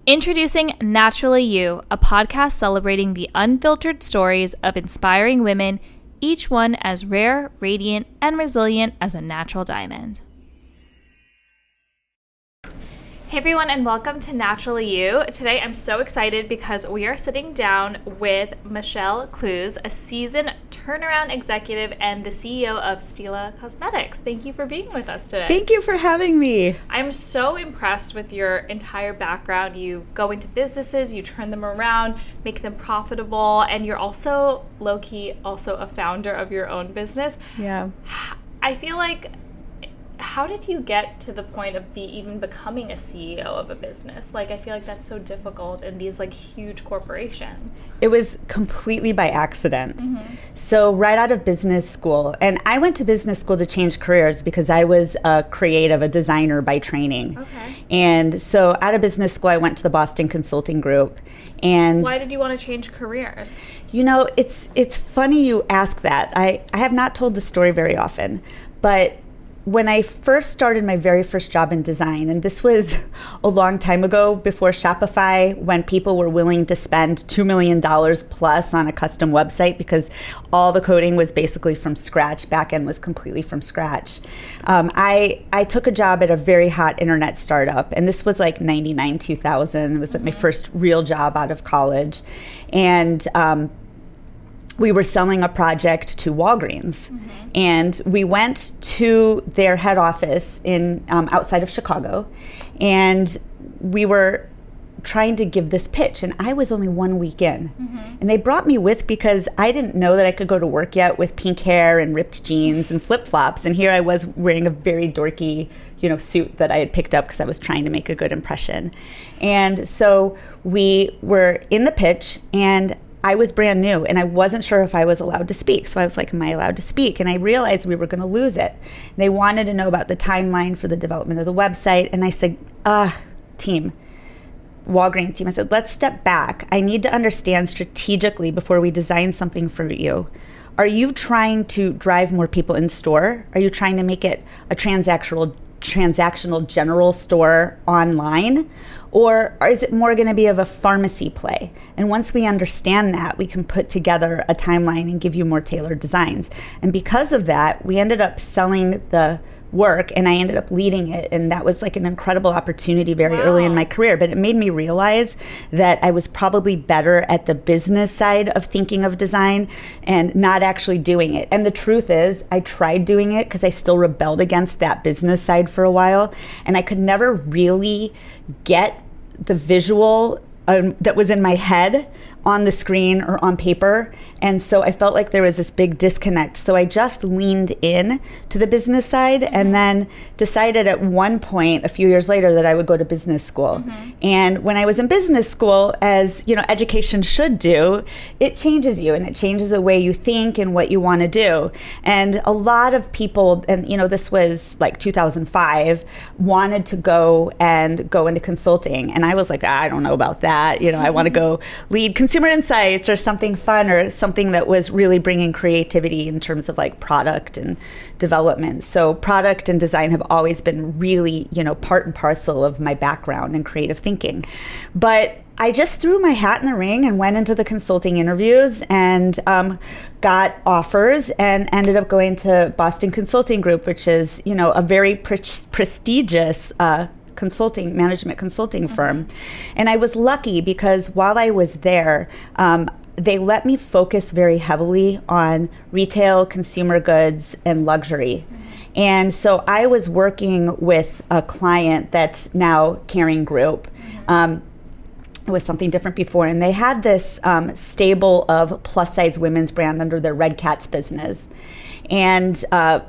Introducing Naturally You, a podcast celebrating the unfiltered stories of inspiring women, each one as rare, radiant, and resilient as a natural diamond. Hey everyone, and welcome to Naturally You. Today I'm so excited because we are sitting down with Michelle Kluz, a seasoned turnaround executive and the CEO of Stila Cosmetics. Thank you for being with us today. Thank you for having me. I'm so impressed with your entire background. You go into businesses, you turn them around, make them profitable, and you're also low-key also a founder of your own business. Yeah. I feel like, how did you get to the point of even becoming a CEO of a business? Like, I feel like that's so difficult in these like huge corporations. It was completely by accident. Mm-hmm. So right out of business school, and I went to business school to change careers because I was a creative, a designer by training. Okay. And so out of business school, I went to the Boston Consulting Group. And why did you want to change careers? You know, it's funny you ask that. I have not told the story very often, but when I first started my very first job in design, and this was a long time ago before Shopify, when people were willing to spend $2 million plus on a custom website because all the coding was basically from scratch, back end was completely from scratch. I took a job at a very hot internet startup, and this was like 99, 2000. It was my first real job out of college. And we were selling a project to Walgreens. Mm-hmm. And we went to their head office in outside of Chicago, and we were trying to give this pitch, and I was only 1 week in. Mm-hmm. And they brought me with because I didn't know that I could go to work yet with pink hair and ripped jeans and flip-flops, and here I was wearing a very dorky, suit that I had picked up because I was trying to make a good impression. And so we were in the pitch, and I was brand new, and I wasn't sure if I was allowed to speak. So I was like, am I allowed to speak? And I realized we were going to lose it. They wanted to know about the timeline for the development of the website. And I said, Walgreens team, I said, let's step back. I need to understand strategically before we design something for you. Are you trying to drive more people in store? Are you trying to make it a transactional general store online? Or is it more going to be of a pharmacy play? And once we understand that, we can put together a timeline and give you more tailored designs. And because of that, we ended up selling the work, and I ended up leading it. And that was like an incredible opportunity very early in my career. But it made me realize that I was probably better at the business side of thinking of design and not actually doing it. And the truth is, I tried doing it because I still rebelled against that business side for a while. And I could never really get the visual that was in my head on the screen or on paper. And so I felt like there was this big disconnect. So I just leaned in to the business side, and then decided at one point a few years later that I would go to business school. Mm-hmm. And when I was in business school, as education should do, it changes you, and it changes the way you think and what you want to do. And a lot of people, and this was like 2005, wanted to go into consulting. And I was like, I don't know about that. I want to go lead consumer insights or something fun, or something that was really bringing creativity in terms of like product and development. So product and design have always been really, part and parcel of my background in creative thinking. But I just threw my hat in the ring and went into the consulting interviews and got offers, and ended up going to Boston Consulting Group, which is, a very prestigious management consulting firm. And I was lucky because while I was there, they let me focus very heavily on retail, consumer goods, and luxury. And so I was working with a client that's now Kering Group. It was something different before, and they had this stable of plus-size women's brand under their Red Cats business. And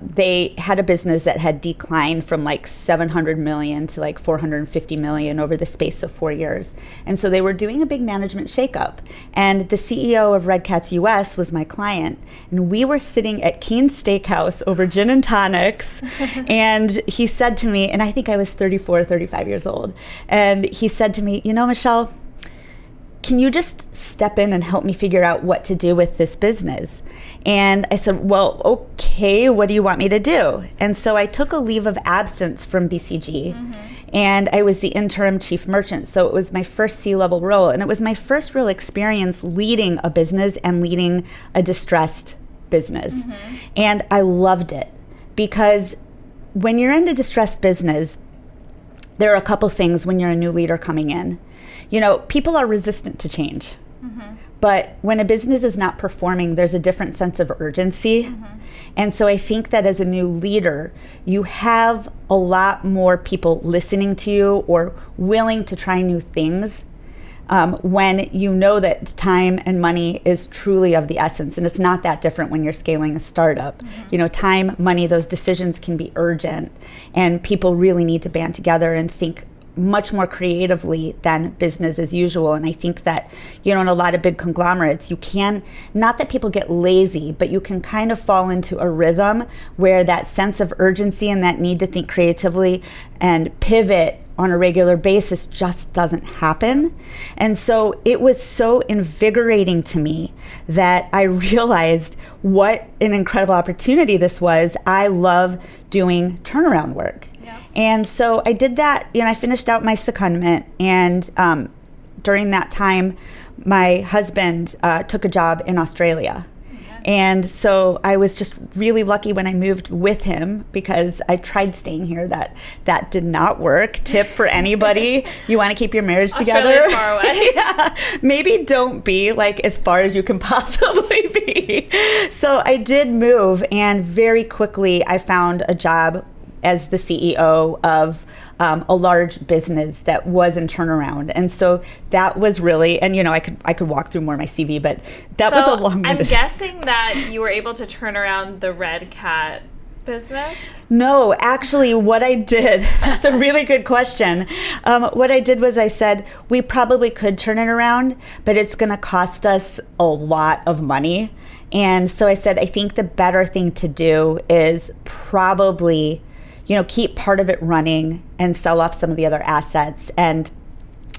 they had a business that had declined from like 700 million to like 450 million over the space of 4 years. And so they were doing a big management shakeup. And the CEO of Red Cats US was my client. And we were sitting at Keen's Steakhouse over gin and tonics. And he said to me, and I think I was 34, 35 years old. And he said to me, Michelle, can you just step in and help me figure out what to do with this business? And I said, well, okay, what do you want me to do? And so I took a leave of absence from BCG. Mm-hmm. And I was the interim chief merchant. So it was my first C-level role. And it was my first real experience leading a business and leading a distressed business. And I loved it because when you're in a distressed business, there are a couple things when you're a new leader coming in. You know, people are resistant to change. But when a business is not performing, there's a different sense of urgency. And so I think that as a new leader, you have a lot more people listening to you or willing to try new things when you know that time and money is truly of the essence. And it's not that different when you're scaling a startup. You know, time, money, those decisions can be urgent. And people really need to band together and think much more creatively than business as usual. And I think that, you know, in a lot of big conglomerates, you can, not that people get lazy, but you can kind of fall into a rhythm where that sense of urgency and that need to think creatively and pivot on a regular basis just doesn't happen. And so it was so invigorating to me that I realized what an incredible opportunity this was. I love doing turnaround work. And so I did that, you know, I finished out my secondment, and during that time, my husband took a job in Australia. And so I was just really lucky when I moved with him, because I tried staying here. That did not work. Tip for anybody, you want to keep your marriage together. Australia's far away. Yeah, maybe don't be like as far as you can possibly be. So I did move, and very quickly I found a job as the CEO of a large business that was in turnaround. And so that was really, and you know, I could walk through more of my CV, but that was a long. I'm guessing that you were able to turn around the Red Cat business? No, actually what I did, that's a really good question. What I did was I said, we probably could turn it around, but it's gonna cost us a lot of money. And so I said, I think the better thing to do is probably, you know, keep part of it running and sell off some of the other assets. And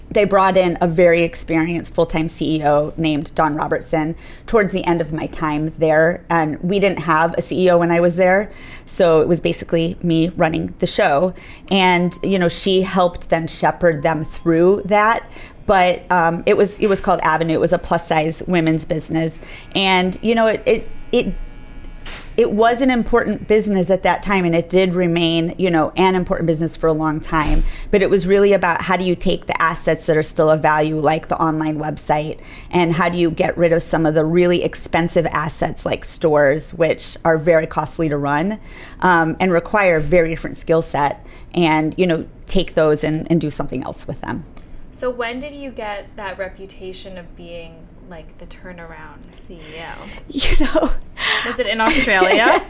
they brought in a very experienced full-time CEO named Dawn Robertson towards the end of my time there. And we didn't have a CEO when I was there. So it was basically me running the show. And, you know, she helped then shepherd them through that. But it was called Avenue. It was a plus-size women's business. And, you know, it was an important business at that time, and it did remain, you know, an important business for a long time. But it was really about how do you take the assets that are still of value, like the online website, and how do you get rid of some of the really expensive assets like stores, which are very costly to run and require a very different skill set, and, you know, take those and do something else with them. So when did you get that reputation of being like the turnaround CEO? You know, was it in Australia?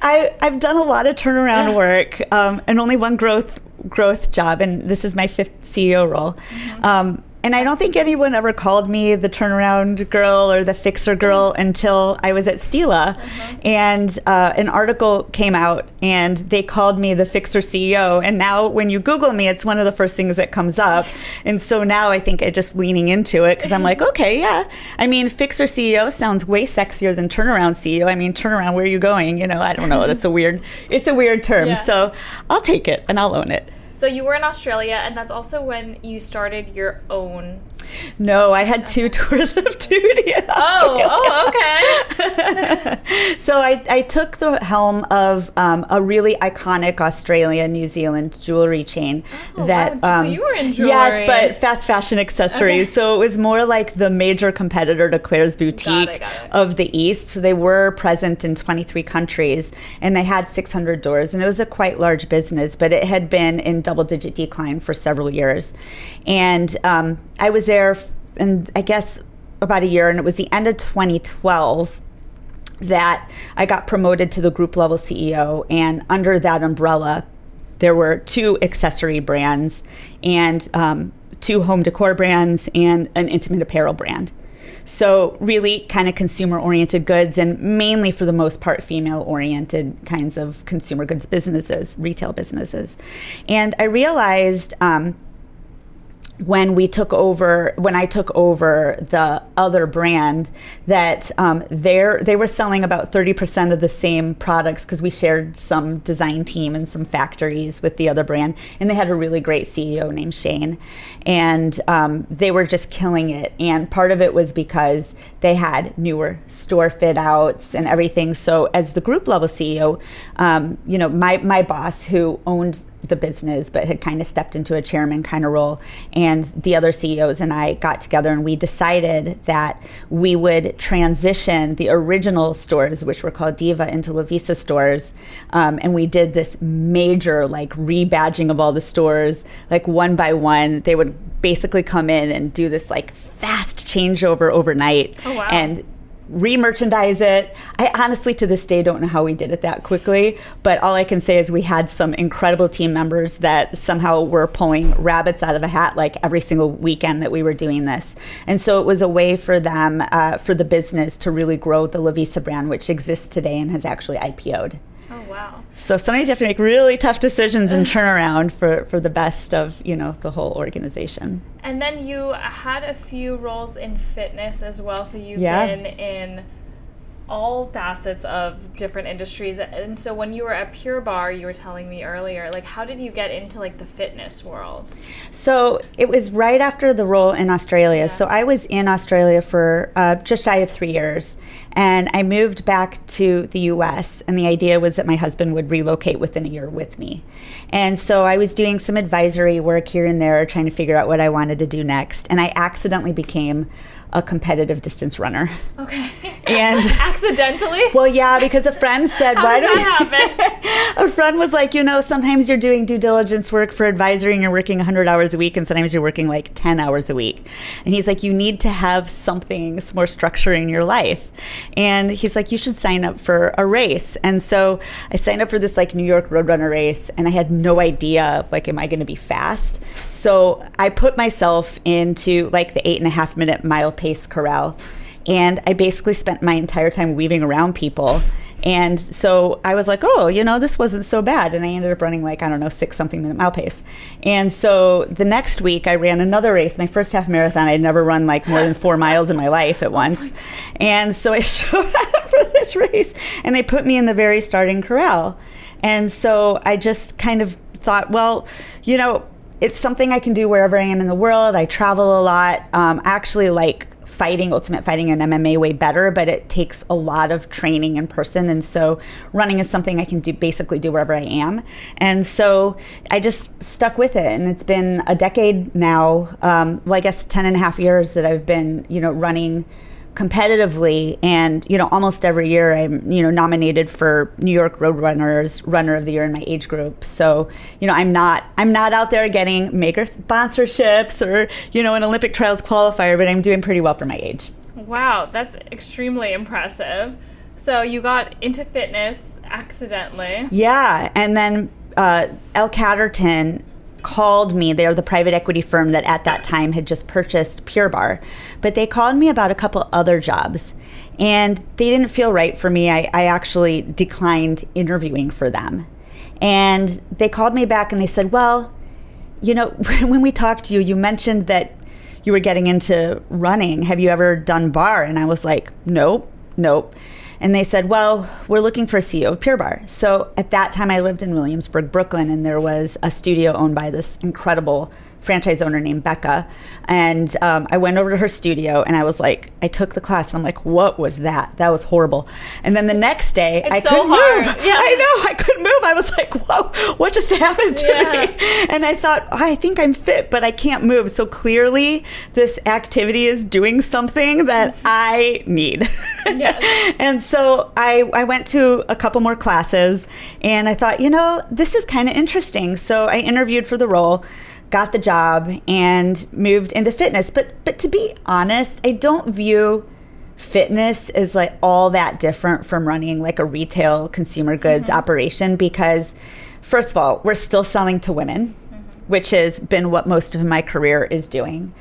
I've done a lot of turnaround work and only one growth job, and this is my 5th CEO role. And I don't think anyone ever called me the turnaround girl or the fixer girl until I was at Stila. And an article came out and they called me the fixer CEO. And now when you Google me, it's one of the first things that comes up. And so now I think I'm just leaning into it because I'm like, okay, yeah. I mean, fixer CEO sounds way sexier than turnaround CEO. I mean, turnaround, where are you going? You know, I don't know. It's a weird term. Yeah. So I'll take it and I'll own it. So you were in Australia, and that's also when you started your own. No, I had 2 tours of duty in Australia. Okay. So I took the helm of a really iconic Australia-New Zealand jewelry chain. Wow. So you were in jewelry. Yes, but fast fashion accessories. Okay. So it was more like the major competitor to Claire's Boutique of the East. So they were present in 23 countries, and they had 600 doors. And it was a quite large business, but it had been in double-digit decline for several years. And I was there, and I guess about a year, and it was the end of 2012 that I got promoted to the group level CEO. And under that umbrella, there were 2 accessory brands and 2 home decor brands and an intimate apparel brand. So really kind of consumer-oriented goods, and mainly for the most part female-oriented kinds of consumer goods businesses, retail businesses. And I realized when I took over the other brand, that they were selling about 30% of the same products, because we shared some design team and some factories with the other brand, and they had a really great CEO named Shane, and they were just killing it. And part of it was because they had newer store fit outs and everything. So as the group level CEO, my boss, who owned the business but had kind of stepped into a chairman kind of role, and the other CEOs and I got together and we decided that we would transition the original stores, which were called Diva, into Lovisa stores, and we did this major like rebadging of all the stores, like one by one. They would basically come in and do this like fast changeover overnight. Oh, wow. And re-merchandise it. I honestly to this day don't know how we did it that quickly, but all I can say is we had some incredible team members that somehow were pulling rabbits out of a hat like every single weekend that we were doing this. And so it was a way for them, for the business to really grow the Lovisa brand, which exists today and has actually IPO'd. Oh, wow. So sometimes you have to make really tough decisions and turn around for the best of, the whole organization. And then you had a few roles in fitness as well. So you've Yeah. been in all facets of different industries. And so when you were at Pure Barre, you were telling me earlier, like, how did you get into like the fitness world? So it was right after the role in Australia. Yeah. So I was in Australia for just shy of 3 years. And I moved back to the US, and the idea was that my husband would relocate within a year with me. And so I was doing some advisory work here and there, trying to figure out what I wanted to do next. And I accidentally became a competitive distance runner. Okay. And accidentally? Well, yeah, because a friend said, How why does don't that happen? A friend was like, sometimes you're doing due diligence work for advisory and you're working 100 hours a week, and sometimes you're working like 10 hours a week. And he's like, you need to have something, some more structure in your life. And he's like, you should sign up for a race. And so I signed up for this like New York Roadrunner race, and I had no idea, like, am I going to be fast? So I put myself into like the 8.5 minute mile pace corral. And I basically spent my entire time weaving around people. And so I was like, this wasn't so bad. And I ended up running like, 6-something minute mile pace. And so the next week I ran another race, my first half marathon. I'd never run like more than 4 miles in my life at once. And so I showed up for this race, and they put me in the very starting corral. And so I just kind of thought, it's something I can do wherever I am in the world. I travel a lot. I actually like ultimate fighting and MMA way better, but it takes a lot of training in person. And so running is something I can basically do wherever I am. And so I just stuck with it. And it's been a decade now, I guess 10 and a half years that I've been, running competitively, and almost every year I'm nominated for New York Roadrunners Runner of the Year in my age group. So I'm not out there getting maker sponsorships or an Olympic trials qualifier, but I'm doing pretty well for my age. Wow, that's extremely impressive. So you got into fitness accidentally. Yeah, and then L. Catterton called me. They're the private equity firm that at that time had just purchased Pure Barre. But they called me about a couple other jobs, and they didn't feel right for me. I actually declined interviewing for them. And they called me back and they said, when we talked to you, you mentioned that you were getting into running. Have you ever done bar? And I was like, nope. And they said, well, we're looking for a CEO of Pure Barre. So at that time, I lived in Williamsburg, Brooklyn, and there was a studio owned by this incredible franchise owner named Becca. And I went over to her studio, and I was like, I took the class, and I'm like, what was that? That was horrible. And then the next day, I couldn't move. Yeah. I know, I couldn't move. I was like, whoa, what just happened to me? And I thought, I think I'm fit, but I can't move. So clearly, this activity is doing something that I need. Yes. And so I went to a couple more classes, and I thought, this is kind of interesting. So I interviewed for the role, got the job, and moved into fitness. But to be honest, I don't view fitness as like all that different from running like a retail consumer goods operation, because first of all, we're still selling to women. which has been what most of my career is doing.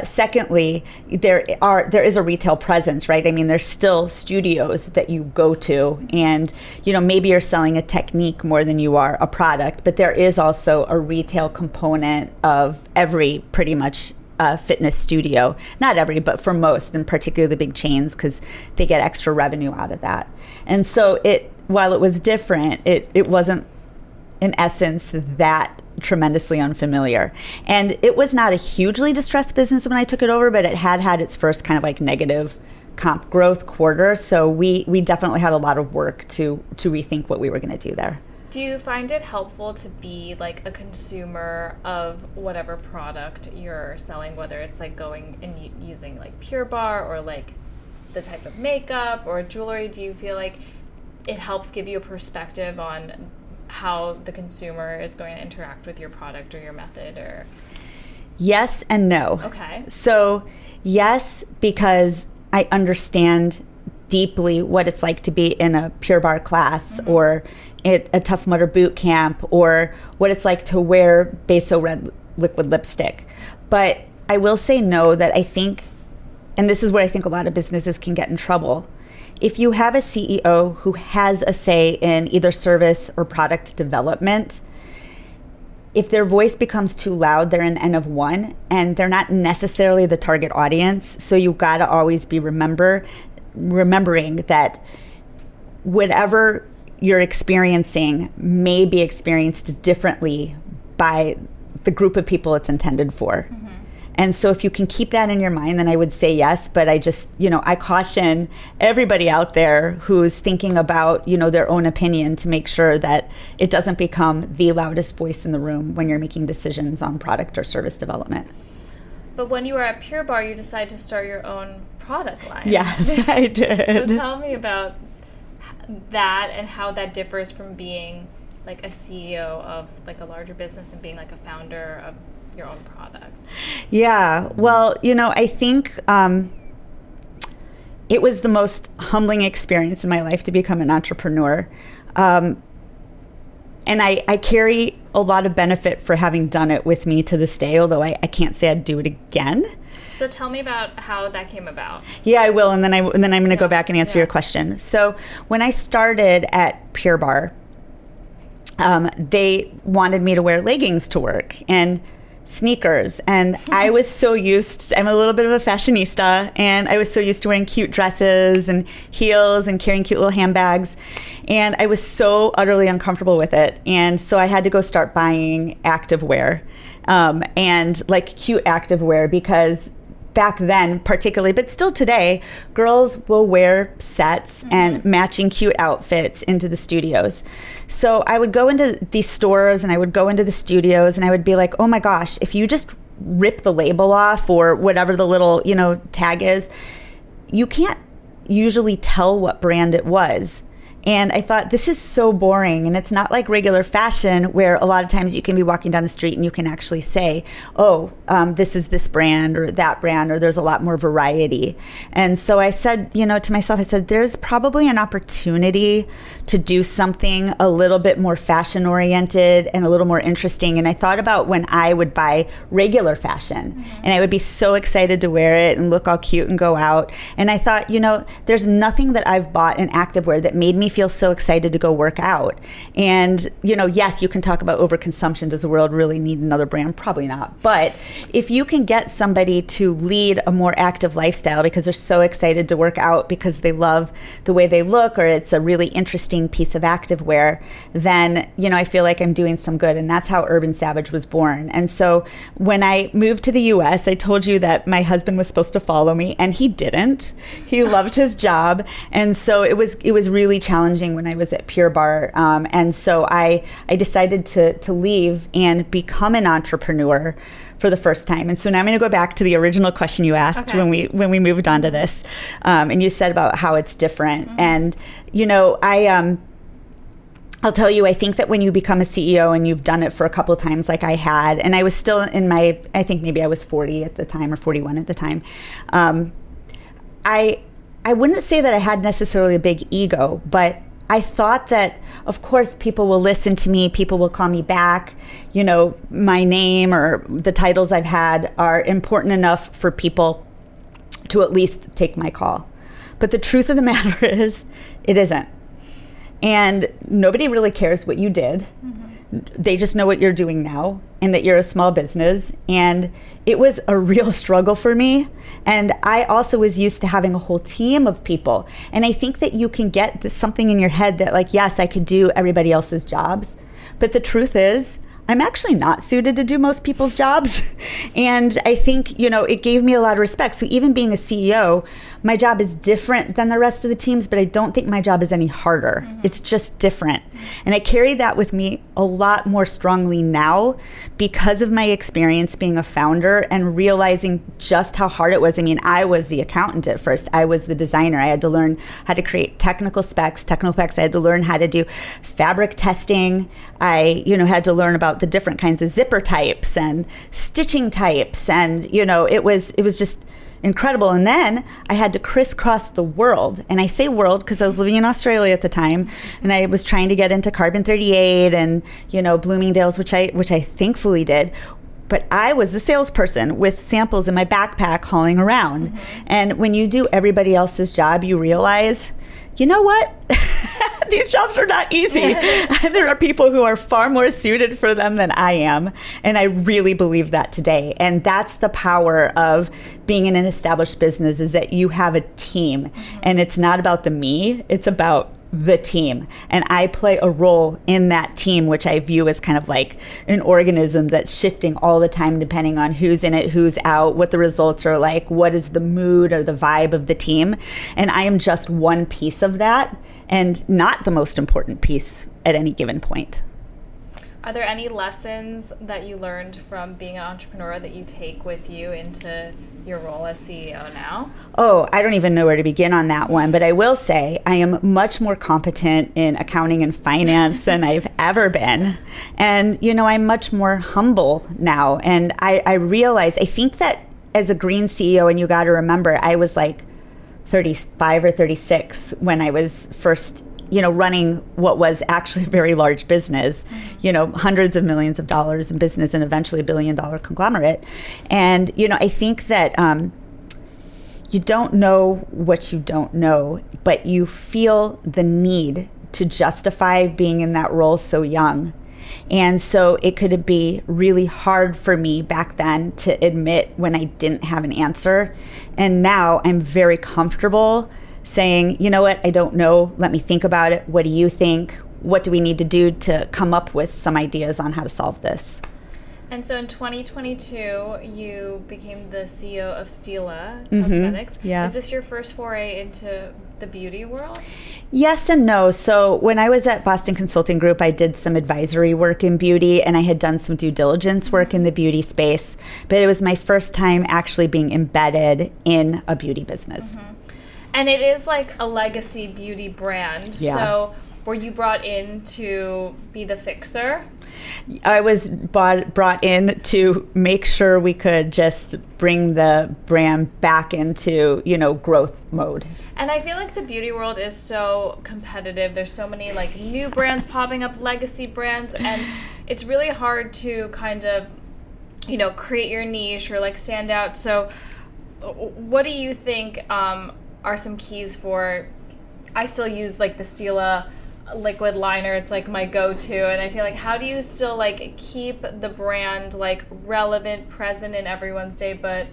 Secondly, there is a retail presence, right? I mean, there's still studios that you go to, and maybe you're selling a technique more than you are a product, but there is also a retail component of every pretty much fitness studio. Not every, but for most, and particularly the big chains, because they get extra revenue out of that. And so while it was different, it wasn't in essence that tremendously unfamiliar. And it was not a hugely distressed business when I took it over, but it had its first kind of like negative comp growth quarter. So we definitely had a lot of work to rethink what we were going to do there. Do you find it helpful to be like a consumer of whatever product you're selling, whether it's like going and using like Pure Barre or like the type of makeup or jewelry? Do you feel like it helps give you a perspective on how the consumer is going to interact with your product or your method? Or yes and no. Okay. So yes, because I understand deeply what it's like to be in a Pure Barre class or at a Tough Mudder boot camp, or what it's like to wear Beso Red liquid lipstick. But I will say no, that I think, and this is where I think a lot of businesses can get in trouble. If you have a CEO who has a say in either service or product development, if their voice becomes too loud, they're an N of one, and they're not necessarily the target audience. So you gotta always be remembering that whatever you're experiencing may be experienced differently by the group of people it's intended for. Mm-hmm. And so if you can keep that in your mind, then I would say yes. But I just, I caution everybody out there who's thinking about, their own opinion to make sure that it doesn't become the loudest voice in the room when you're making decisions on product or service development. But when you were at Pure Barre, you decided to start your own product line. Yes, I did. So tell me about that and how that differs from being like a CEO of like a larger business and being like a founder of your own product. Yeah, well, I think it was the most humbling experience in my life to become an entrepreneur. And I carry a lot of benefit for having done it with me to this day, although I can't say I'd do it again. So tell me about how that came about. Yeah, I will, and then I'm going to go back and answer your question. So when I started at Pure Barre, they wanted me to wear leggings to work and sneakers, and I was so I'm a little bit of a fashionista, and I was so used to wearing cute dresses and heels and carrying cute little handbags, and I was so utterly uncomfortable with it. And so I had to go start buying activewear, and like cute activewear, because back then particularly, but still today, girls will wear sets and matching cute outfits into the studios. So I would go into these stores and I would go into the studios and I would be like, oh my gosh, if you just rip the label off or whatever the little, tag is, you can't usually tell what brand it was. And I thought, this is so boring. And it's not like regular fashion where a lot of times you can be walking down the street and you can actually say, oh, this is this brand or that brand, or there's a lot more variety. And so I said, to myself, I said, there's probably an opportunity to do something a little bit more fashion oriented and a little more interesting. And I thought about when I would buy regular fashion and I would be so excited to wear it and look all cute and go out. And I thought, there's nothing that I've bought in activewear that made me feel so excited to go work out. And, yes, you can talk about overconsumption. Does the world really need another brand? Probably not. But if you can get somebody to lead a more active lifestyle because they're so excited to work out because they love the way they look, or it's a really interesting piece of activewear, then, I feel like I'm doing some good. And that's how Urban Savage was born. And so when I moved to the US, I told you that my husband was supposed to follow me, and he didn't. He loved his job. And so it was really challenging when I was at Pure Barre. And so I decided to leave and become an entrepreneur for the first time. And so now I'm going to go back to the original question you asked when we moved on to this. And you said about how it's different. And, I'll tell you, I think that when you become a CEO and you've done it for a couple of times like I had, and I was still I think maybe I was 40 at the time or 41 at the time, I wouldn't say that I had necessarily a big ego, but I thought that, of course, people will listen to me, people will call me back. My name or the titles I've had are important enough for people to at least take my call. But the truth of the matter is, it isn't. And nobody really cares what you did. They just know what you're doing now and that you're a small business. And it was a real struggle for me. And I also was used to having a whole team of people. And I think that you can get something in your head that, like, yes, I could do everybody else's jobs. But the truth is, I'm actually not suited to do most people's jobs. And I think, it gave me a lot of respect. So even being a CEO, my job is different than the rest of the teams, but I don't think my job is any harder. It's just different. And I carry that with me a lot more strongly now because of my experience being a founder and realizing just how hard it was. I mean, I was the accountant at first. I was the designer. I had to learn how to create technical specs. I had to learn how to do fabric testing. I, had to learn about the different kinds of zipper types and stitching types. And, it was just incredible. And then I had to crisscross the world. And I say world because I was living in Australia at the time, and I was trying to get into Carbon 38 and, Bloomingdale's, which I thankfully did. But I was the salesperson with samples in my backpack hauling around. And when you do everybody else's job, you realize, you know what? These jobs are not easy. There are people who are far more suited for them than I am. And I really believe that today. And that's the power of being in an established business, is that you have a team. And it's not about the me, it's about the team. And I play a role in that team, which I view as kind of like an organism that's shifting all the time depending on who's in it, who's out, what the results are like, what is the mood or the vibe of the team. And I am just one piece of that, and not the most important piece at any given point. Are there any lessons that you learned from being an entrepreneur that you take with you into your role as CEO now? Oh, I don't even know where to begin on that one, but I will say I am much more competent in accounting and finance than I've ever been. And, I'm much more humble now. And I realize, I think that as a green CEO, and you got to remember, I was like 35 or 36 when I was first running what was actually a very large business, hundreds of millions of dollars in business and eventually $1 billion conglomerate. And, I think that you don't know what you don't know, but you feel the need to justify being in that role so young. And so it could be really hard for me back then to admit when I didn't have an answer. And now I'm very comfortable saying, you know what, I don't know. Let me think about it. What do you think? What do we need to do to come up with some ideas on how to solve this? And so in 2022, you became the CEO of Stila Cosmetics. Yeah. Is this your first foray into the beauty world? Yes and no. So when I was at Boston Consulting Group, I did some advisory work in beauty, and I had done some due diligence work in the beauty space. But it was my first time actually being embedded in a beauty business. And it is like a legacy beauty brand. Yeah. So were you brought in to be the fixer? I was brought in to make sure we could just bring the brand back into, growth mode. And I feel like the beauty world is so competitive. There's so many like new brands popping up, legacy brands, and it's really hard to kind of, create your niche or like stand out. So what do you think are some keys for, I still use like the Stila liquid liner. It's like my go-to. And I feel like, how do you still like keep the brand like relevant, present in everyone's day, but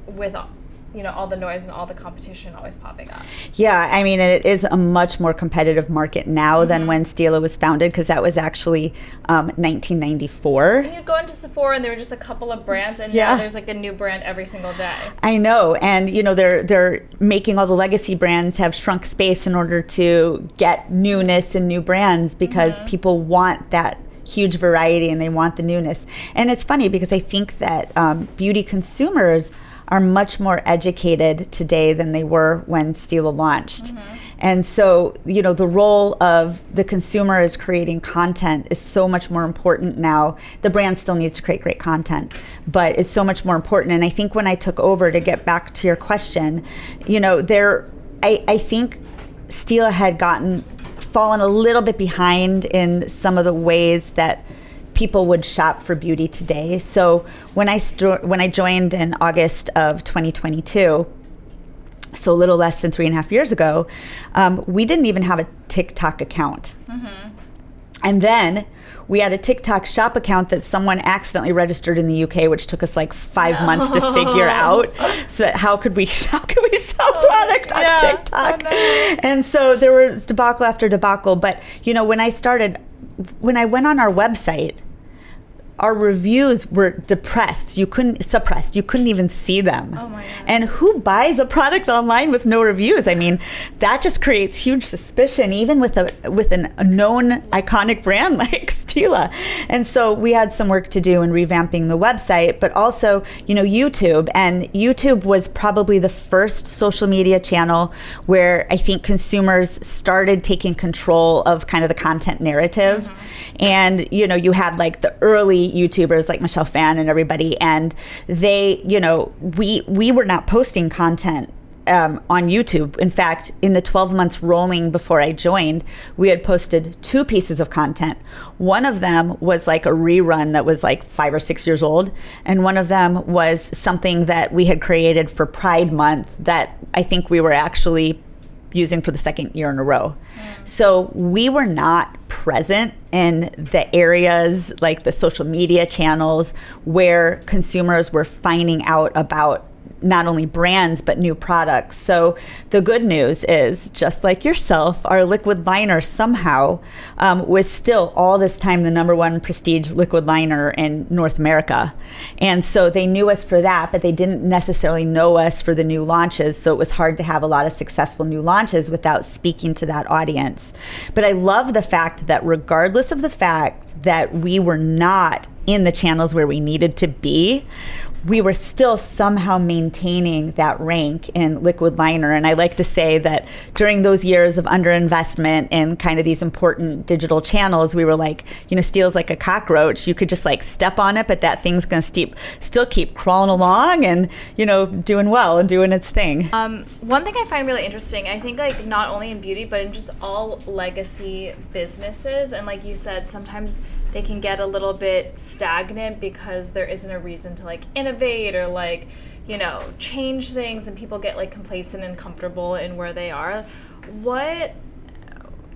with all the noise and all the competition always popping up? Yeah, I mean, it is a much more competitive market now than when Stila was founded, because that was actually 1994. And you'd go into Sephora and there were just a couple of brands, and now there's like a new brand every single day. I know, and they're making all the legacy brands have shrunk space in order to get newness and new brands, because people want that huge variety and they want the newness. And it's funny because I think that beauty consumers are much more educated today than they were when Stila launched. And so, the role of the consumer as creating content is so much more important now. The brand still needs to create great content, but it's so much more important. And I think when I took over, to get back to your question, I think Stila had fallen a little bit behind in some of the ways that people would shop for beauty today. So when I joined in August of 2022, so a little less than 3.5 years ago, we didn't even have a TikTok account. Mm-hmm. And then we had a TikTok shop account that someone accidentally registered in the UK, which took us like 5 months to figure out. So that how could we sell product on TikTok? Oh, no. And so there was debacle after debacle. But when I went on our website, our reviews were suppressed. You couldn't even see them. Oh my God. And who buys a product online with no reviews? I mean, that just creates huge suspicion, even with a known iconic brand like Stila. And so we had some work to do in revamping the website, but also, YouTube. And YouTube was probably the first social media channel where I think consumers started taking control of kind of the content narrative. Mm-hmm. And, you had like the early YouTubers like Michelle and everybody, and they, we were not posting content on YouTube. In fact, in the 12 months rolling before I joined, we had posted 2 pieces of content. One of them was like a rerun that was like 5 or 6 years old, and one of them was something that we had created for Pride Month that I think we were actually using for the 2nd year in a row. So we were not present in the areas like the social media channels where consumers were finding out about not only brands, but new products. So the good news is, just like yourself, our liquid liner somehow was still all this time the #1 prestige liquid liner in North America. And so they knew us for that, but they didn't necessarily know us for the new launches. So it was hard to have a lot of successful new launches without speaking to that audience. But I love the fact that regardless of the fact that we were not in the channels where we needed to be, we were still somehow maintaining that rank in liquid liner. And I like to say that during those years of underinvestment in kind of these important digital channels, we were like, Stila's like a cockroach. You could just like step on it, but that thing's going to still keep crawling along and, doing well and doing its thing. One thing I find really interesting, I think like not only in beauty, but in just all legacy businesses. And like you said, sometimes they can get a little bit stagnant because there isn't a reason to like innovate or like, change things, and people get like complacent and comfortable in where they are. What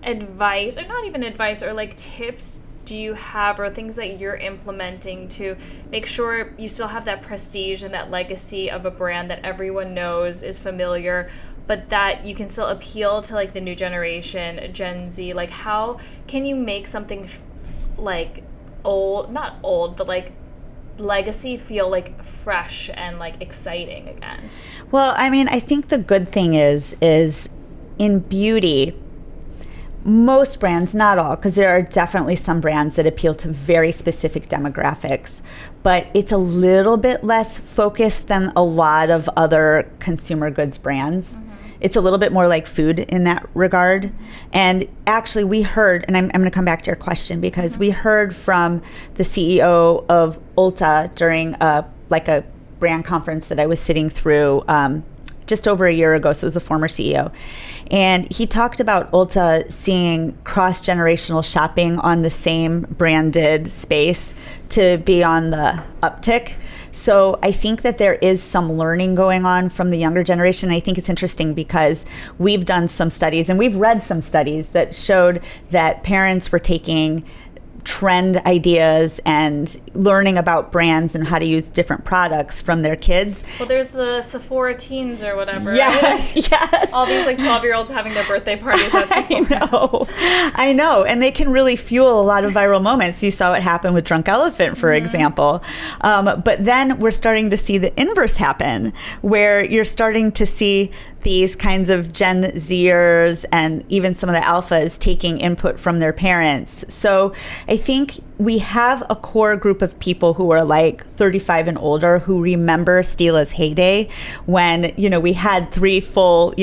advice, or not even advice, or like tips do you have, or things that you're implementing to make sure you still have that prestige and that legacy of a brand that everyone knows is familiar, but that you can still appeal to like the new generation, Gen Z? Like, how can you make something like not old, but like legacy feel like fresh and like exciting again? Well, I mean, I think the good thing is in beauty, most brands, not all, because there are definitely some brands that appeal to very specific demographics, but it's a little bit less focused than a lot of other consumer goods brands. Mm-hmm. It's a little bit more like food in that regard. And actually we heard, and I'm going to come back to your question, because mm-hmm. we heard from the CEO of Ulta during a brand conference that I was sitting through just over a year ago. So it was a former CEO. And he talked about Ulta seeing cross-generational shopping on the same branded space to be on the uptick. So I think that there is some learning going on from the younger generation. I think it's interesting because we've done some studies and we've read some studies that showed that parents were taking trend ideas and learning about brands and how to use different products from their kids. Well, there's the Sephora teens or whatever. Yes, right? Yes. All these like 12-year-olds having their birthday parties at Sephora. I know. And they can really fuel a lot of viral moments. You saw it happen with Drunk Elephant, for mm-hmm. example. But then we're starting to see the inverse happen, where you're starting to see these kinds of Gen Zers and even some of the alphas taking input from their parents. So I think we have a core group of people who are like 35 and older who remember Stila's heyday when, we had 3 full,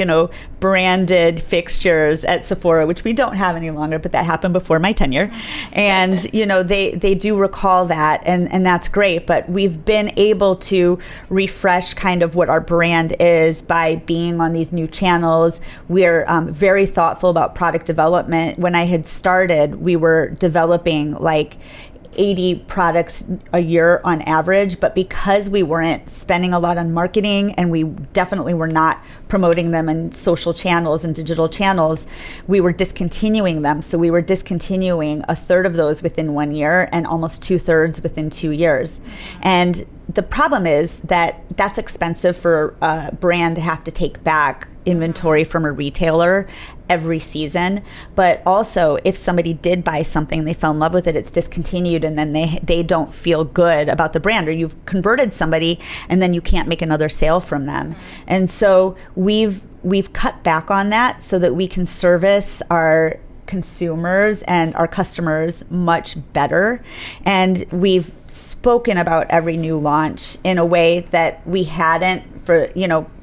branded fixtures at Sephora, which we don't have any longer, but that happened before my tenure. And, they do recall that, and that's great. But we've been able to refresh kind of what our brand is by being on these new channels. We're very thoughtful about product development. When I had started, we were developing like 80 products a year on average, but because we weren't spending a lot on marketing and we definitely were not promoting them in social channels and digital channels, we were discontinuing them. So we were discontinuing a third of those within 1 year and almost 2/3 within 2 years. And the problem is that that's expensive for a brand to have to take back inventory from a retailer every season. But also, if somebody did buy something, they fell in love with it, it's discontinued, and then they don't feel good about the brand, or you've converted somebody and then you can't make another sale from them. And so we've cut back on that so that we can service our consumers and our customers much better. And we've spoken about every new launch in a way that we hadn't for,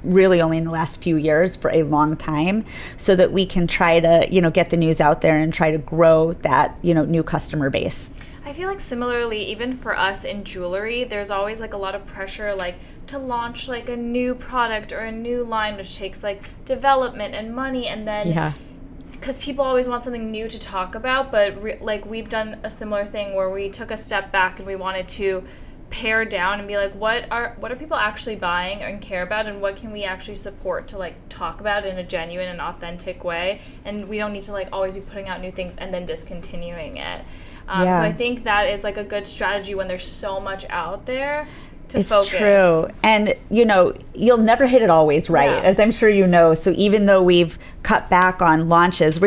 really only in the last few years, for a long time, so that we can try to, get the news out there and try to grow that, new customer base. I feel like similarly, even for us in jewelry, there's always like a lot of pressure, like to launch like a new product or a new line, which takes like development and money, and then because people always want something new to talk about, but we've done a similar thing where we took a step back and we wanted to pare down and be like, what are people actually buying and care about, and what can we actually support to like talk about in a genuine and authentic way, and we don't need to like always be putting out new things and then discontinuing it. So I think that is like a good strategy when there's so much out there. It's true. And, you'll never hit it always right, as I'm sure you know. So even though we've cut back on launches,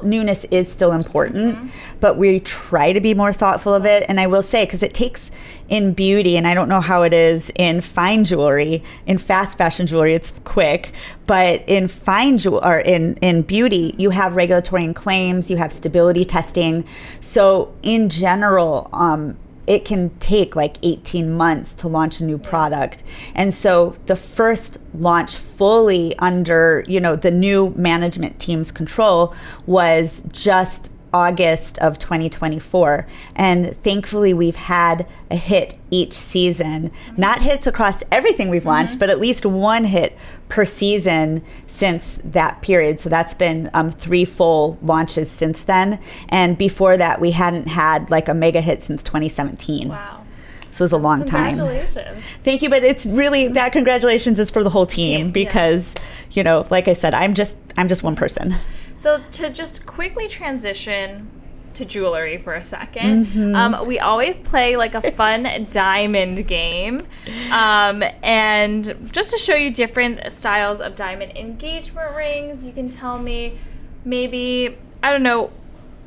newness is still important, but we try to be more thoughtful of it. And I will say, because it takes in beauty, and I don't know how it is in fine jewelry, in fast fashion jewelry, it's quick, but in fine jewelry, or in beauty, you have regulatory and claims, you have stability testing. So in general, it can take like 18 months to launch a new product. And so the first launch fully under, the new management team's control was just August of 2024. And thankfully we've had a hit each season, not hits across everything we've launched, but at least one hit per season since that period. So that's been 3 full launches since then. And before that, we hadn't had like a mega hit since 2017. Wow. So it was a long time. Congratulations. Thank you, but it's really, that congratulations is for the whole team because, like I said, I'm just one person. So to just quickly transition to jewelry for a second, we always play like a fun diamond game, and just to show you different styles of diamond engagement rings, you can tell me maybe, I don't know,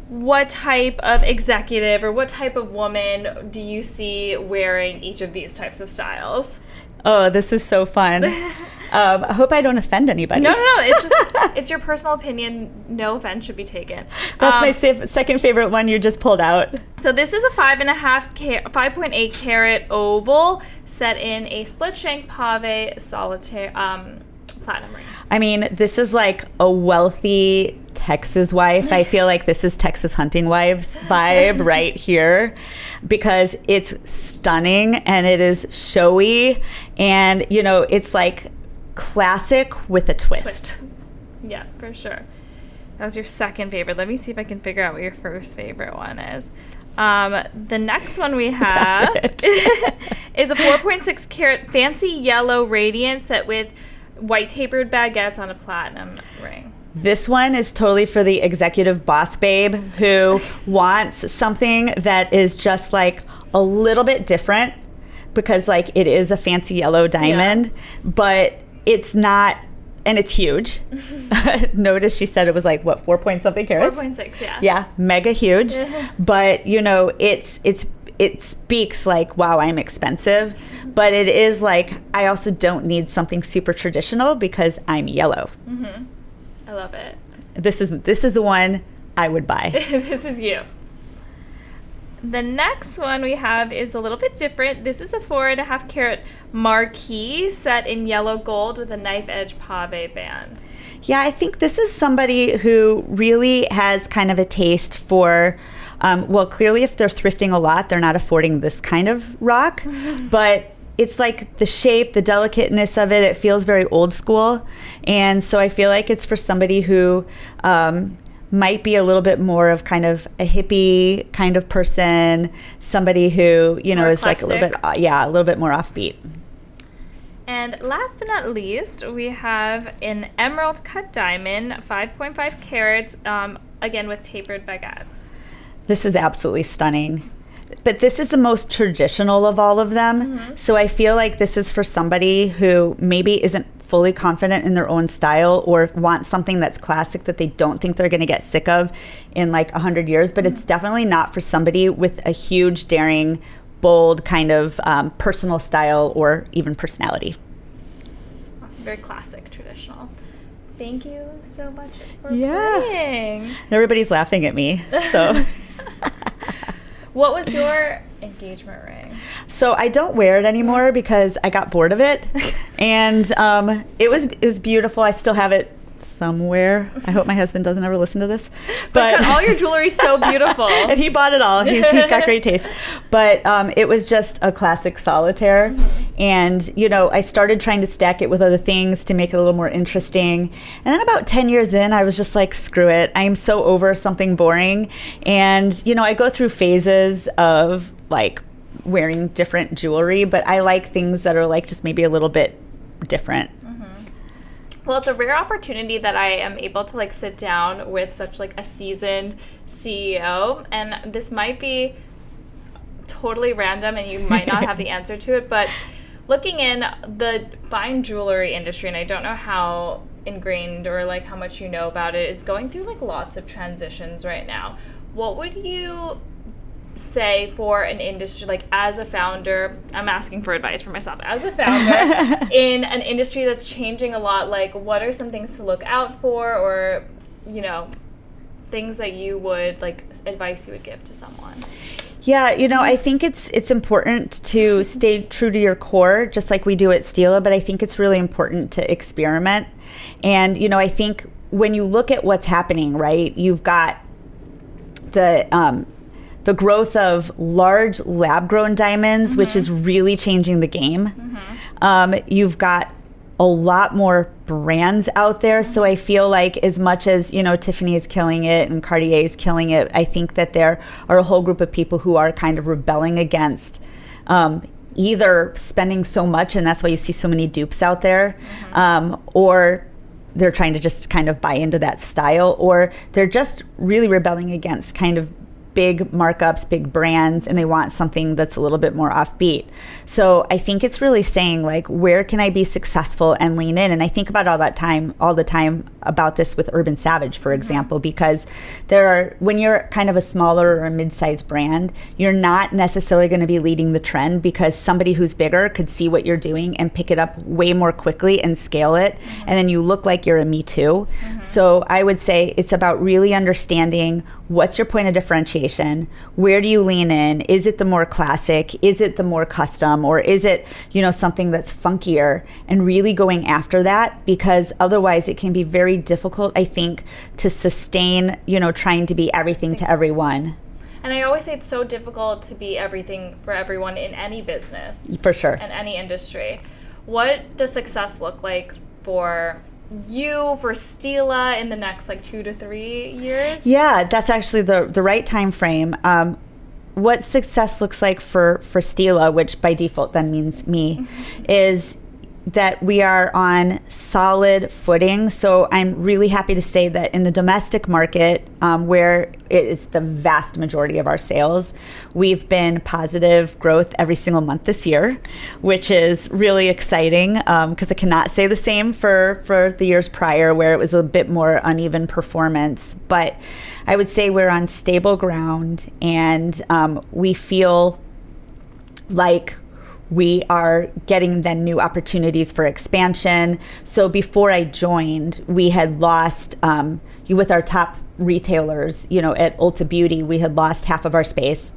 what type of executive or what type of woman do you see wearing each of these types of styles? Oh, this is so fun. I hope I don't offend anybody. No. It's just, it's your personal opinion. No offense should be taken. That's my second favorite one you just pulled out. So this is a 5.8 carat oval set in a split shank pave solitaire platinum ring. I mean, this is like a wealthy Texas wife. I feel like this is Texas Hunting Wives vibe right here, because it's stunning and it is showy, and it's like classic with a twist. Yeah, for sure. That was your second favorite. Let me see if I can figure out what your first favorite one is. The next one we have is a 4.6 carat fancy yellow radiant set with white tapered baguettes on a platinum ring. This one is totally for the executive boss babe who wants something that is just like a little bit different, because like it is a fancy yellow diamond, but it's not, and it's huge. Notice she said it was like, 4 point something carats? 4.6, yeah. Yeah, mega huge. But, it speaks like, wow, I'm expensive. But it is like, I also don't need something super traditional because I'm yellow. I love it. This is the one I would buy. This is you. The next one we have is a little bit different. This is a 4.5 carat marquise set in yellow gold with a knife edge pave band. Yeah, I think this is somebody who really has kind of a taste for, well, clearly if they're thrifting a lot, they're not affording this kind of rock, but it's like the shape, the delicateness of it, it feels very old school. And so I feel like it's for somebody who might be a little bit more of kind of a hippie kind of person, somebody who, you know, More is like a little bit, a little bit more offbeat. And last but not least, we have an emerald cut diamond, 5.5 carats, again with tapered baguettes. This is absolutely stunning. But this is the most traditional of all of them. Mm-hmm. So I feel like this is for somebody who maybe isn't fully confident in their own style or wants something that's classic that they don't think they're going to get sick of in like 100 years. But it's definitely not for somebody with a huge, daring, bold kind of personal style or even personality. Very classic, traditional. Thank you so much for playing. Everybody's laughing at me. So, what was your engagement ring? So I don't wear it anymore because I got bored of it, and it was beautiful. I still have it somewhere. I hope my husband doesn't ever listen to this. But all your jewelry is so beautiful. And he bought it all. He's got great taste. But it was just a classic solitaire. Mm-hmm. And, you know, I started trying to stack it with other things to make it a little more interesting. And then about 10 years in, I was just like, screw it. I am so over something boring. And, you know, I go through phases of like wearing different jewelry, but I like things that are like just maybe a little bit different. Well, it's a rare opportunity that I am able to like sit down with such like a seasoned CEO, and this might be totally random and you might not have the answer to it, but looking in the fine jewelry industry, and I don't know how ingrained or like how much you know about it, it's going through like lots of transitions right now. What would you say for an industry, like as a founder, I'm asking for advice for myself, as a founder in an industry that's changing a lot, like what are some things to look out for, or, you know, things that you would, like advice you would give to someone? Yeah, you know, I think it's important to stay true to your core, just like we do at Stila, but I think it's really important to experiment. And, you know, I think when you look at what's happening, right, you've got the growth of large lab-grown diamonds, which is really changing the game. You've got a lot more brands out there. So I feel like as much as, you know, Tiffany is killing it and Cartier is killing it, I think that there are a whole group of people who are kind of rebelling against either spending so much, and that's why you see so many dupes out there, or they're trying to just kind of buy into that style, or they're just really rebelling against kind of big markups, big brands, and they want something that's a little bit more offbeat. So I think it's really saying, like, where can I be successful and lean in? And I think about all the time about this with Urban Savage, for example, because when you're kind of a smaller or a mid-sized brand, you're not necessarily going to be leading the trend, because somebody who's bigger could see what you're doing and pick it up way more quickly and scale it. And then you look like you're a Me Too. So I would say it's about really understanding what's your point of differentiation. Where do you lean in? Is it the more classic? Is it the more custom? Or is it, you know, something that's funkier? And really going after that, because otherwise it can be very difficult, I think, to sustain, you know, trying to be everything to everyone. And I always say it's so difficult to be everything for everyone in any business. For sure. In any industry. What does success look like for you, for Stila, in the next like 2 to 3 years? Yeah, that's actually the right time frame. What success looks like for Stila, which by default then means me, is that we are on solid footing. So I'm really happy to say that in the domestic market, where it is the vast majority of our sales, we've been positive growth every single month this year, which is really exciting, because I cannot say the same for the years prior, where it was a bit more uneven performance. But I would say we're on stable ground, and we feel like we are getting then new opportunities for expansion. So before I joined, we had lost, with our top retailers, you know, at Ulta Beauty, we had lost half of our space.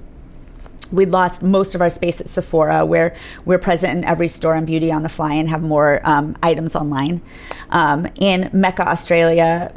we lost most of our space at Sephora, where we're present in every store on Beauty on the Fly and have more items online. In Mecca, Australia,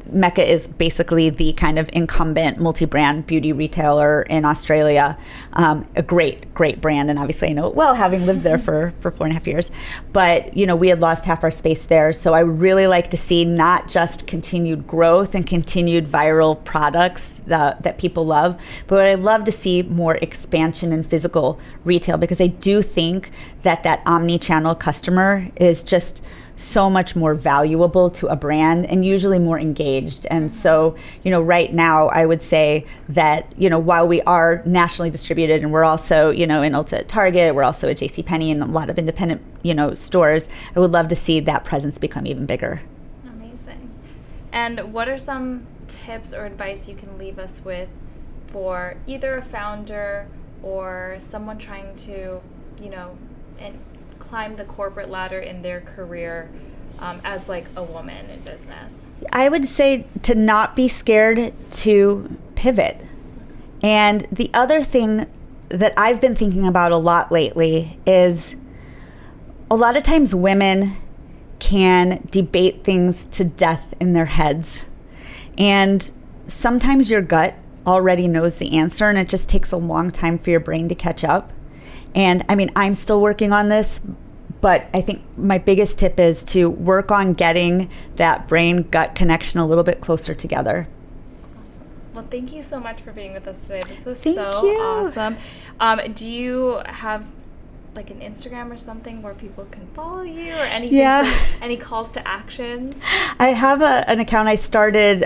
Mecca is basically the kind of incumbent multi-brand beauty retailer in Australia. A great brand, and obviously I know it well, having lived there for 4.5 years. But we had lost half our space there, so I would really like to see not just continued growth and continued viral products that people love, but I'd love to see more expansion in physical retail, because I do think that omni-channel customer is just so much more valuable to a brand and usually more engaged. And so, right now I would say that, while we are nationally distributed and we're also, in Ulta at Target, we're also at JCPenney and a lot of independent, stores, I would love to see that presence become even bigger. Amazing. And what are some tips or advice you can leave us with for either a founder or someone trying to, and climb the corporate ladder in their career as like a woman in business? I would say to not be scared to pivot. And the other thing that I've been thinking about a lot lately is a lot of times women can debate things to death in their heads. And sometimes your gut already knows the answer, and it just takes a long time for your brain to catch up. And I'm still working on this, but I think my biggest tip is to work on getting that brain-gut connection a little bit closer together. Well, thank you so much for being with us today. This was Thank you. Awesome. Do you have like an Instagram or something where people can follow you, or anything? Any calls to actions? I have an account I started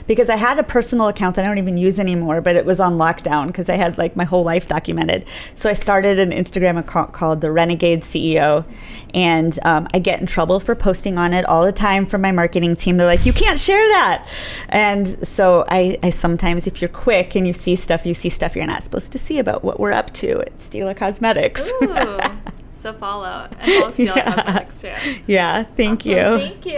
because I had a personal account that I don't even use anymore, but it was on lockdown because I had like my whole life documented. So I started an Instagram account called The Renegade CEO, and I get in trouble for posting on it all the time from my marketing team. They're like, you can't share that. And so I sometimes, if you're quick and you see stuff you're not supposed to see about what we're up to at Stila Cosmetics. Ooh. So follow Stila Cosmetics too. Yeah, thank you. Thank you.